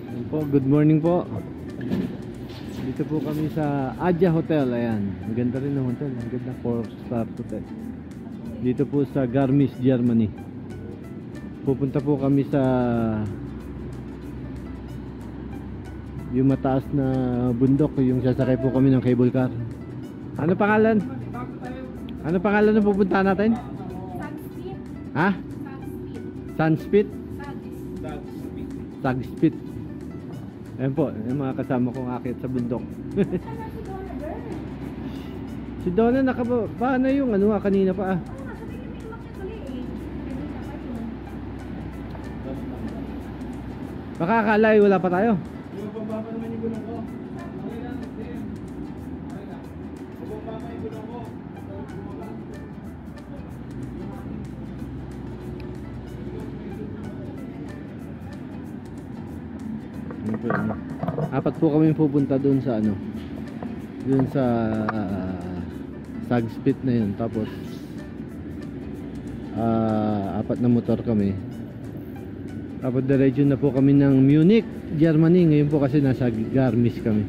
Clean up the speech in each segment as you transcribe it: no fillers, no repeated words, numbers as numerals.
Ayan po, good morning po. Dito po kami sa Adja Hotel. Ayan, maganda rin ang hotel. Maganda, 4-star hotel. Dito po sa Garmisch, Germany. Pupunta po kami sa yung mataas na bundok, yung sasakay po kami ng cable car. Ano pangalan? Ano pangalan ng pupuntahan natin? Sagspit. Ha? Sunspit? Sagspit. Ayan po, yung mga kasama kong akit sa bundok. Si Donna paano yung ano kanina pa ah. Baka akala wala pa tayo. Apat po kami pupunta doon sa ano, doon sa Sagspit na yun. Tapos apat na motor kami. Tapos diretso na po kami ng Munich, Germany. Ngayon po kasi nasa Garmisch kami.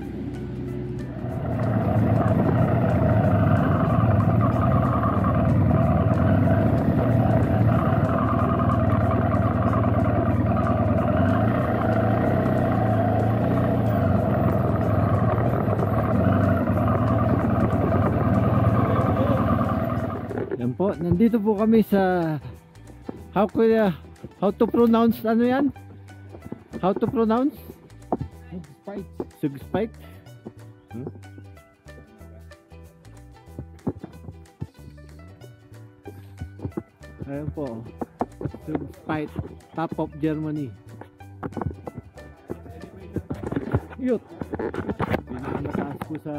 Yan po, nandito po kami sa how to pronounce ano yan? How to pronounce? Sagspit. Ayan po, Sagspit, top of Germany. Yut. Pinakamataas po sa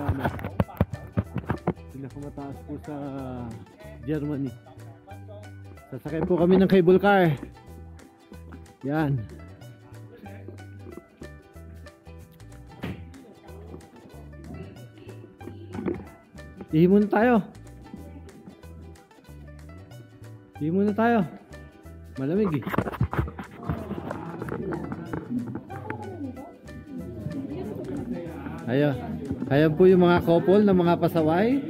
pinakamataas po sa Germany. Sasakay po kami ng cable car. Yan. Ihi muna tayo. Ihi muna tayo. Malamig eh. Ayan po yung mga couple na mga pasaway.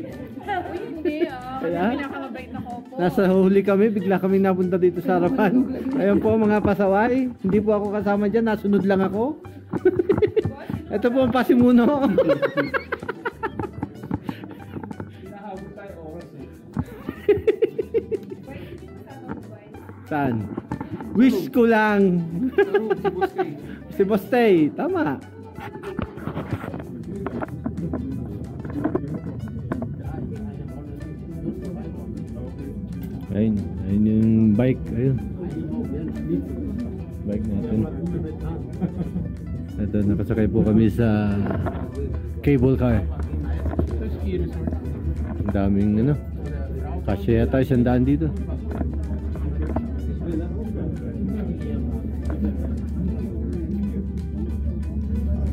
Hindi, Kaya? pinakamabait na couple. Nasa huli kami, bigla kami napunta dito sa harapan. Ayun po mga pasaway. Hindi po ako kasama dyan, nasunod lang ako. Ito po ang pasimuno. Saan? Wish ko lang. Si Bostay, tama. Ayun yung bike, ayun. Bike natin. Ito, nakasakay po kami sa cable car. Ang daming ano. Kasya yata 100 dito.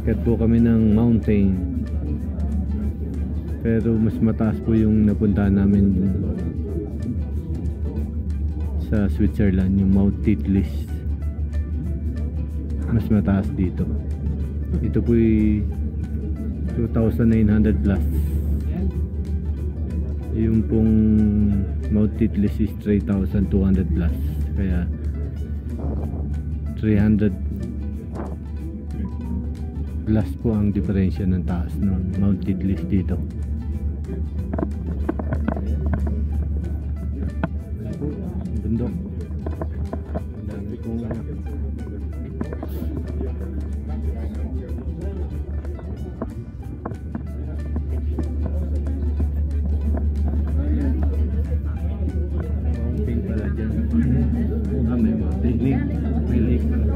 Akit po kami ng mountain. Pero mas mataas po yung napuntahan namin sa Switzerland, yung Mount Titlis. Mas mataas dito. Ito po 2,900 plus. Yung pong Mount Titlis is 3,200 plus. Kaya 300 plus po ang diferensya ng taas ng Mount Titlis dito. Bundok. Ang dami kong mountain pala dyan. May mountain. May lake pala.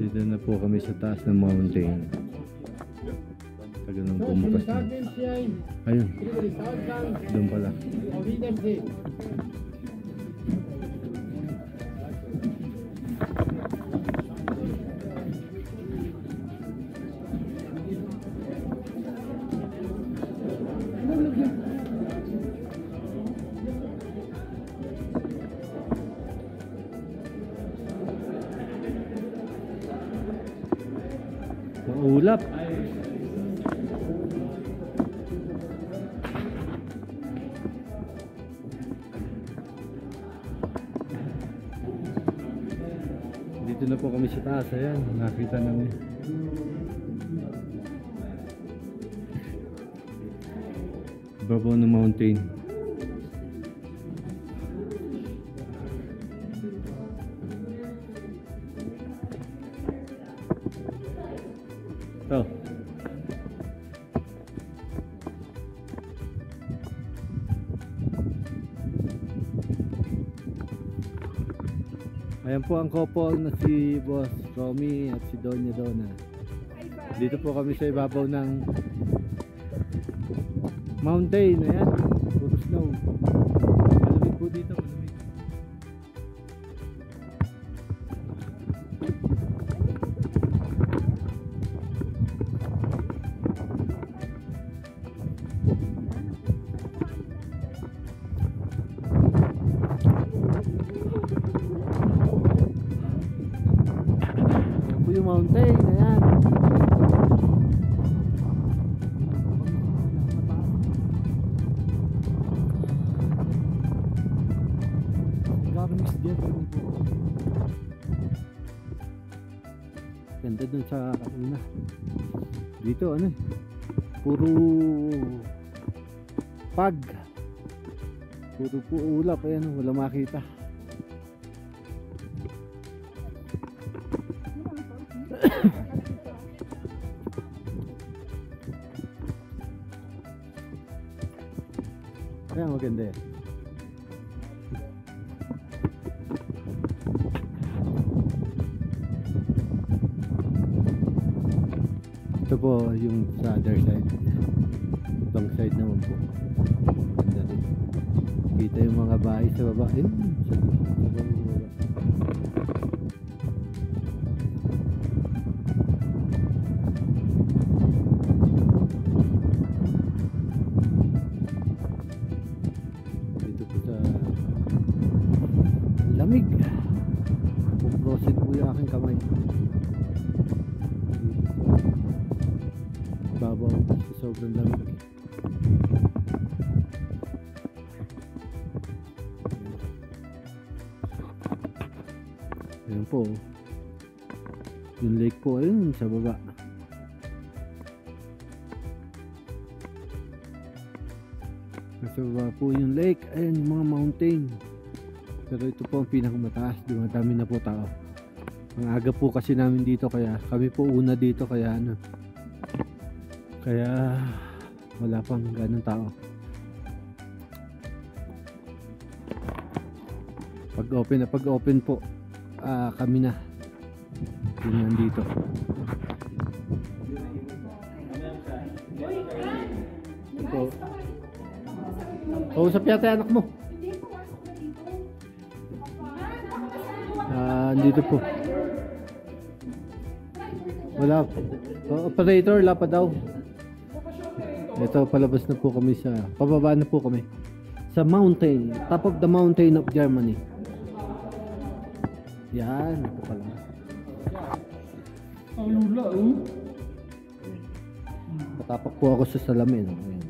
Dito na po kami sa taas ng mountain. Tagal nang bumukas na. Ayun. Doon pala. Ulap. Dito na po kami sa taas. Ayan, nakita namin. Babaw ng mountain. Ito. Ayan po ang couple na si Boss Romy at si Doña Donna. Dito po kami sa ibabaw ng mountain. Ayan, puro snow. Malamig po dito, malamig. Ayan po yung mountain. Ayan. Garmis Germany po. Ganda dun sa una. Dito ano eh, puro pag, puro po ulap. Ayan, wala makita. Ayan, maganda eh. Ito po yung sa other side. Ibang side naman po. Ganda rin. Kita yung mga bahay sa baba. Ayun, sa baba. Dito po sa lamig. Puprosit po yung aking kamay. Babaw sa sobrang lamig. Ayan po, yung lake po ayun sa baba. Sa baba po yung lake. Ayan yung mga mountain. Pero ito po ang pinakamataas. Dumadami na po tao. Ang aga po kasi namin dito, kaya kami po una dito, kaya ano, kaya wala pang ganun tao. Pag open po, kami na yun nandito. Ito. Kausap yata anak mo. Dito po. Wala. Operator, wala pa daw. Ito, palabas na po kami sa, pababa na po kami sa mountain, top of the mountain of Germany. Yan, ito pala. Ang lula, oh. Patapak po ako sa salamin. Ayan.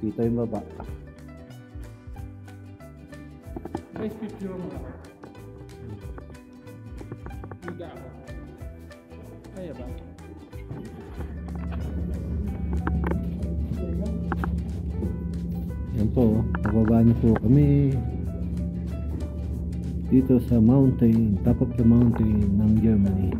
Kita yung baba. Nice picture mo. Higa ako. Kaya ba? Yan po, pababa na po kami dito sa mountain, top of the mountain ng Germany.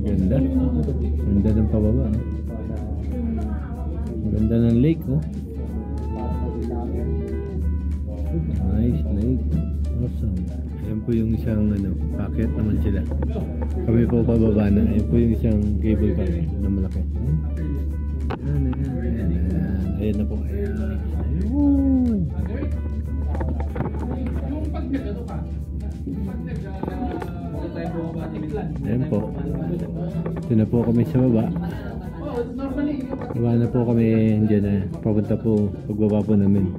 Ganda. Ganda ng pababa. Ganda ng lake, oh. Nice lake. Oh, po yung isang ano, packet naman sila. Kami po pababa na. Ayun po yung isang cable car na malaki. Ayan. Ayan na po. Ayan. Ayun. Ayan po. Ito na po kami sa baba. Baba na po kami dyan na. Papunta po, pagbaba po namin.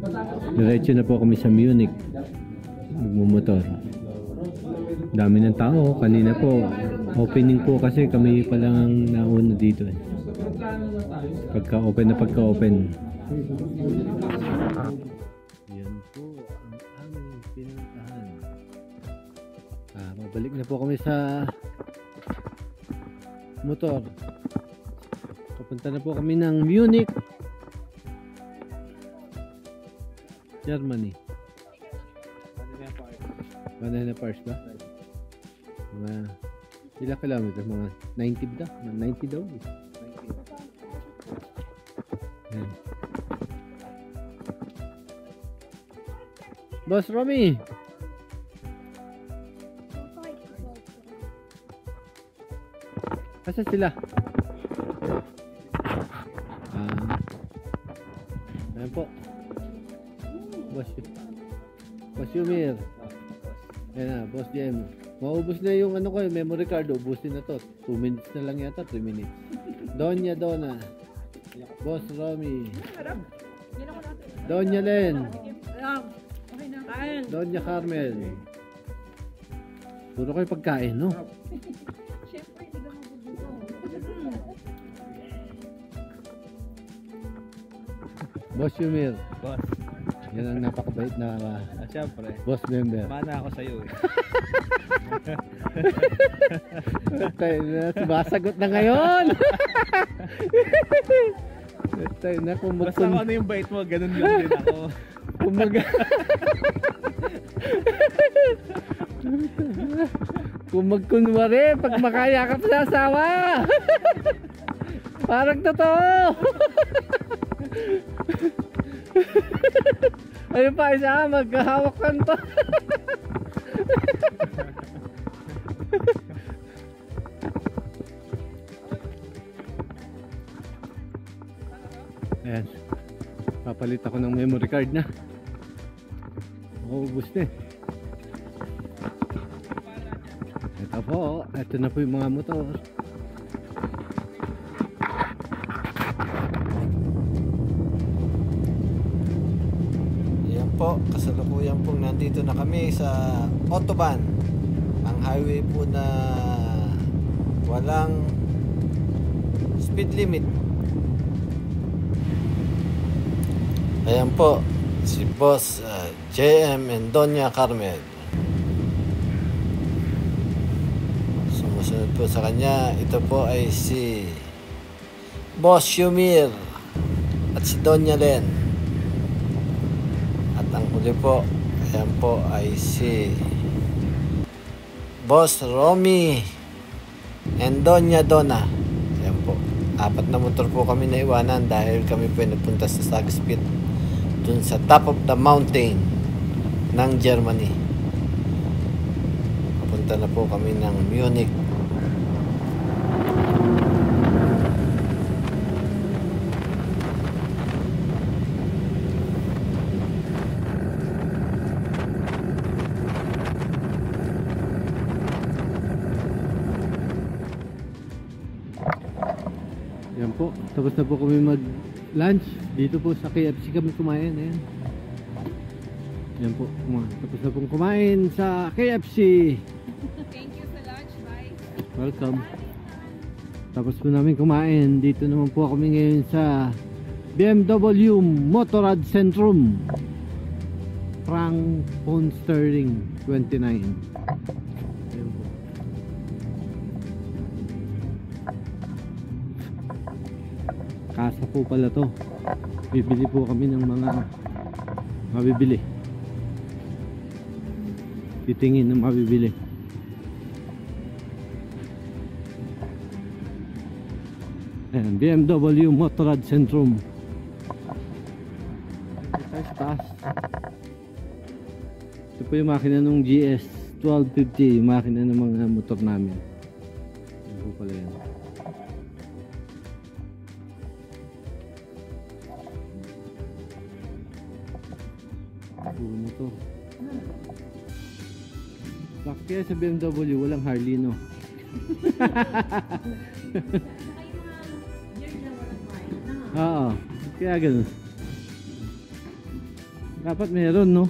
Diretso na po kami sa Munich. Nagmumotor. Dami ng tao. Kanina po, opening po kasi kami pa lang ang nauna dito. Pagka-open na pagka-open. Yan po ang aming pinuntahan. Mabalik na po kami sa motor. Papunta na po kami ng Munich, Germany. Banana Parks ba? Mga ilang kilometer? Mga 90 daw? Mga 90 daw? Ayan. Boss Romy! Asa sila? Ayan po. Boss Yumir. Ayan na, Boss Jem. Maubos na yung ano ko, yung memory card. Ubusin na to. 2 minutes na lang yata, 3 minutes. Donya Donna. Boss Romy. Donya Len. Donya Carmel. Puro kayo pagkain, no? Siyempre, hindi ka mabubuto. Boss Yumir. Boss, Yan ang napakabait na siyempre. boss member. Mana ako sa'yo eh. Tayo na, sumasagot na ngayon. Tayo na, Basta kung ano yung bait mo, ganun lang din ako. Kung magkunwari, pag makayakap sa asawa. Parang totoo. Ayun pa, isa magkahawakan pa. Ayan. Papalit ako ng memory card na. Maubos na eh. Ito po. Ito na po yung mga motor. Ayan po. Kasalukuyan po nandito na kami sa Autobahn. Ang highway po na walang speed limit. Ayan po, si Boss JM and Donya Carmel. Sumusunod po sa kanya, ito po ay si Boss Yumir at si Donya Len. At ang huli po, ayan po ay si Boss Romy and Donya Donna. Ayan po, 4 na motor po kami na iwanan dahil kami po ay nagpunta sa Sagspit, dun sa top of the mountain ng Germany. Papunta na po kami ng Munich. Yan po, tapos na po kami mag-lunch. Dito po sa KFC kami kumain. Ayan. Yan po, tapos na pong kumain sa KFC. Thank you sa lunch. Bye. Welcome. Tapos po namin kumain. Dito naman po kami ngayon sa BMW Motorrad Centrum. Frank Von Sterling 29. Ayan po. Kasa po pala to. Bibili po kami ng mga mabibili. Titingin ng mabibili. Ayan, BMW Motorrad Centrum. Ito tayo sa taas. Ito po yung makina ng GS 1250 yung makina ng mga motor namin. Ano po pala yan? Puro motor. Bakit kaya sa BMW walang Harley, no? Oo, kaya ganun. Dapat meron, no?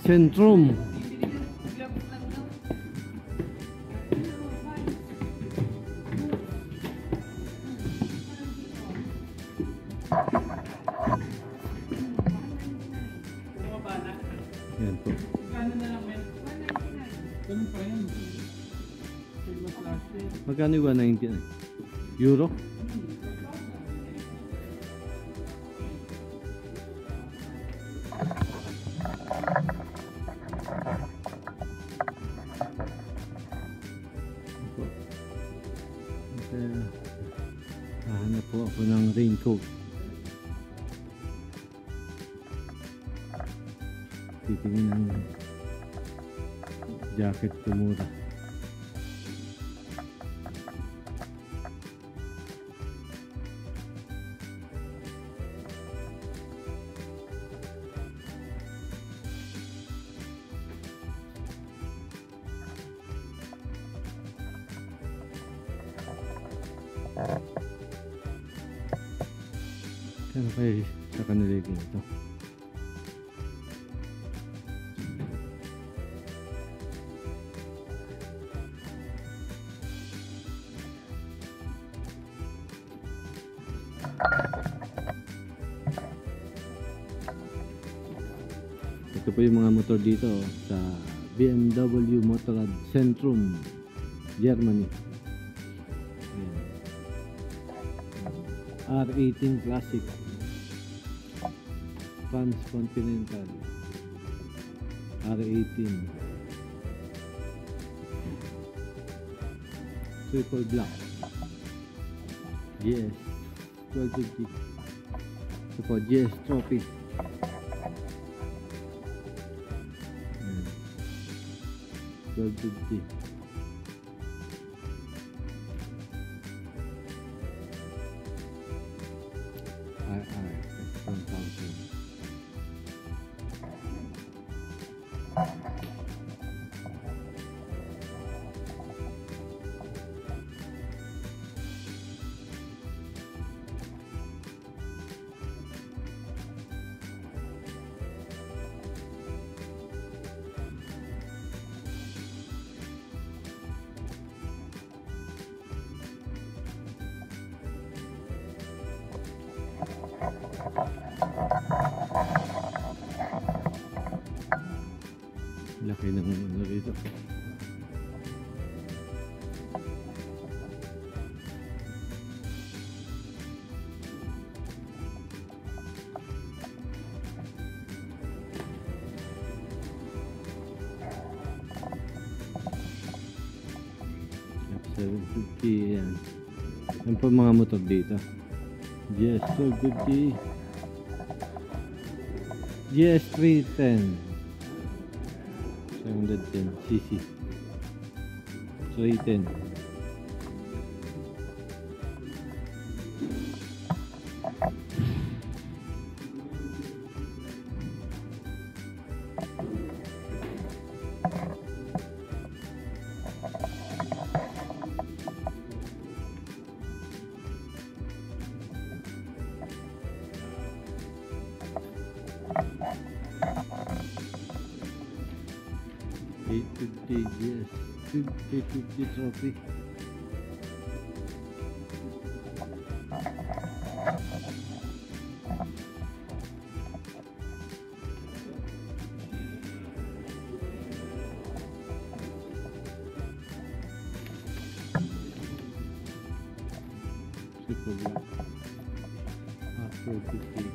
Centrum. Yan po. Kano na lang, men? Ganun pa rin. Sigma plastic. Magkano yung 199? Euro? Hahanap po ako ng raincoat. Titingin ng jacket ko mura. Kano kayo sa kanila ito? Ito po yung mga motor dito sa BMW Motorrad Centrum, Germany. Ayan. R18 Classic, Transcontinental, R18, Triple Black, GS 1250. Ito po, GS Trophy. Ayan. 1250. RR S1000. Laki ng ano rito. F750 yan. Yan po mga motor dito. GS 1250, GS 310, 710 cc, 310. GS 50 trophy. Triple black. After 50.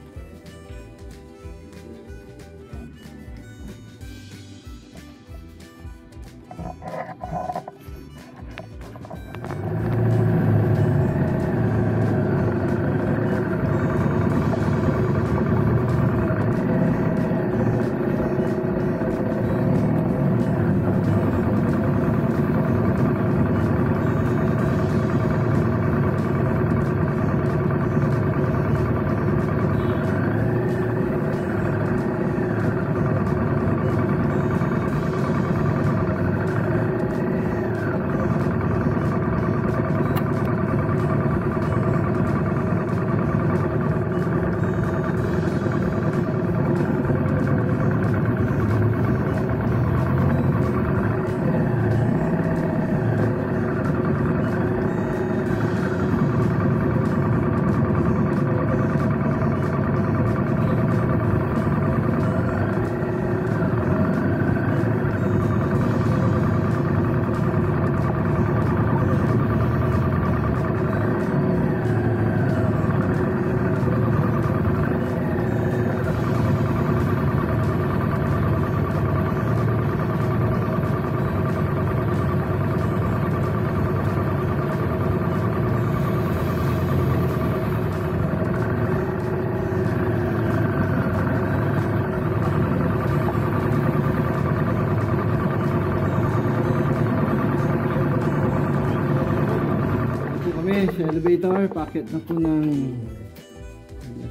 kami sa elevator, packet na po ng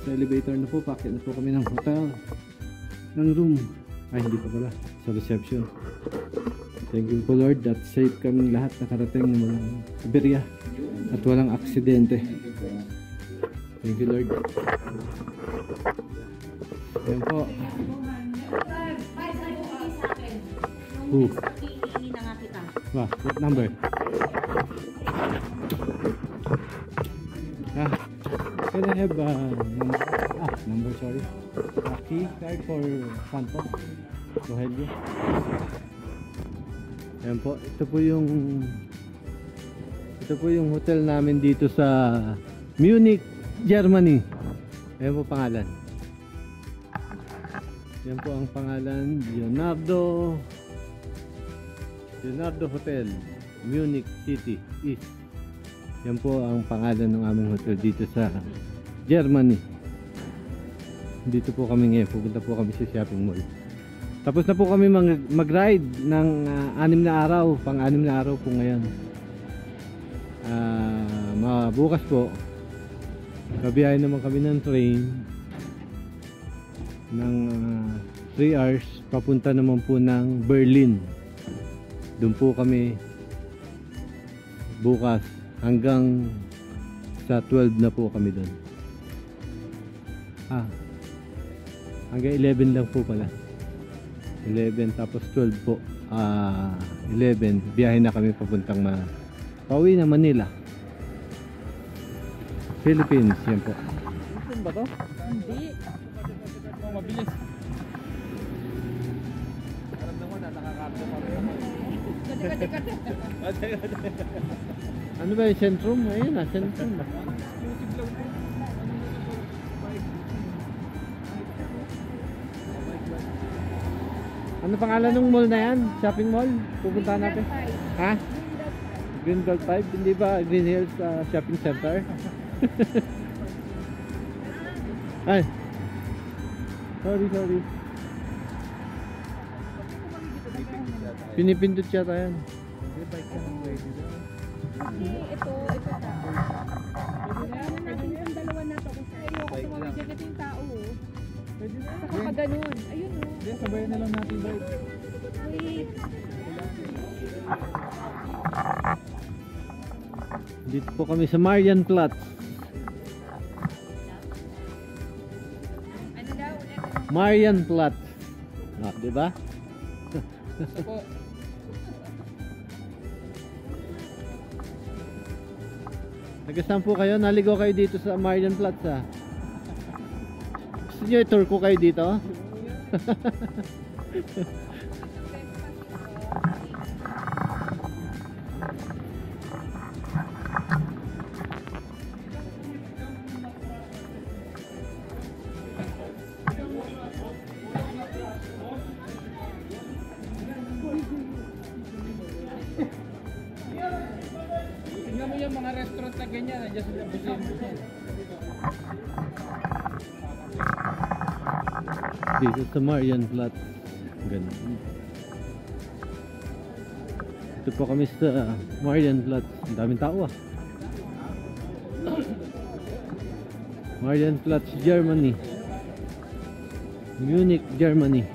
sa elevator na po, packet na po kami ng hotel, ng room. Ay, hindi pa pala, sa reception. Thank you po Lord that safe kaming lahat nakarating ng mga aberya at walang aksidente. Thank you Lord. Ayan po. Who? What number? Can I have number, sorry. Key card for Santos. Rogelio. Ayan po, ito po yung hotel namin dito sa Munich, Germany. Ayan po pangalan. Yan po ang pangalan, Leonardo Hotel, Munich City East. Yan po ang pangalan ng aming hotel dito sa Germany. Dito po kami ngayon, pupunta po kami sa shopping mall. Tapos na po kami mag-ride ng 6 na araw, pang-6 na araw po ngayon. Bukas po, kabiyahin naman kami ng train ng 3 hours, papunta naman po ng Berlin. Doon po kami bukas hanggang sa 12 na po kami doon. Hanggang 11 lang po pala. 11 tapos 12 po. 11 biyahe na kami papuntang pauwi na Manila, Philippines. Yan po. Saan ba to? Hindi. Mabilis. Ano ba yung sentrum? Ayun na, sentrum. Ano pangalan ng mall na yan? Shopping mall? Pupunta natin? Ha? Greenbelt 5? Hindi ba Green Hills Shopping Center? Ay. Sorry. Pinipindot yata yan. Hindi, ito na. Kailangan natin yung dalawa na to kasi ayoko tumawid dyan yung tao. Saka pa ganun. Ayun o. Hindi, sabayan na lang natin bike. Wait. Dito po kami sa Marienplatz. Ano daw? Marienplatz. Di ba? Nagasan po kayo? Naligo kayo dito sa Marienplatz ha? Gusto nyo i-tour ko kayo dito? Tingnan mo yung mga restaurant na ganyan, nandiyan sila busin. Dito sa Marienplatz. Ganun. Ito po kami sa Marienplatz. Ang daming tao ah. Marienplatz, Germany. Munich, Germany.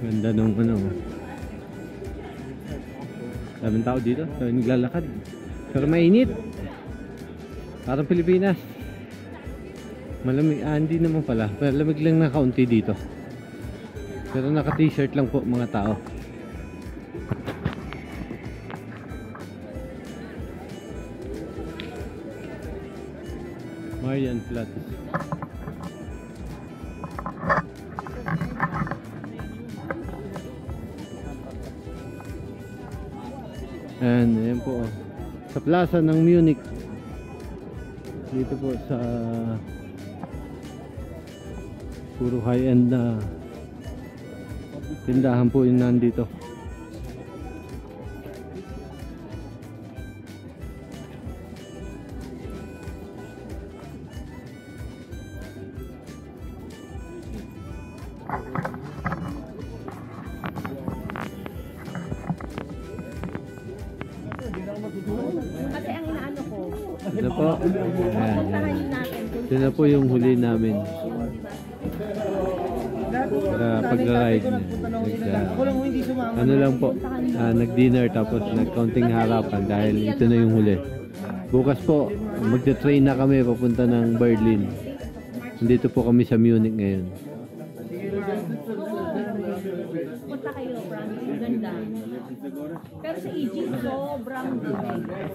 Ganda nung ano. Daming tao dito. So, naglalakad. Pero mainit. Parang Pilipinas. Malamig. Hindi naman pala. Malamig lang na kaunti dito. Pero naka t-shirt lang po mga tao. Marian Flats. And ayan po, sa plaza ng Munich. Dito po sa puro high-end na tindahan po yung nandito. Kasi ang inaano ko, Ito po. Ayan. puntahan natin. Ito na po yung huli namin. Sa pag-ride. Ano lang po, nag-dinner tapos nag-counting harapan dahil ito na yung huli. Bukas po, magte-train na kami papunta ng Berlin. Nandito po kami sa Munich ngayon. Punta kayo, promise. Ganda. Pero sa Egypt, sobrang good.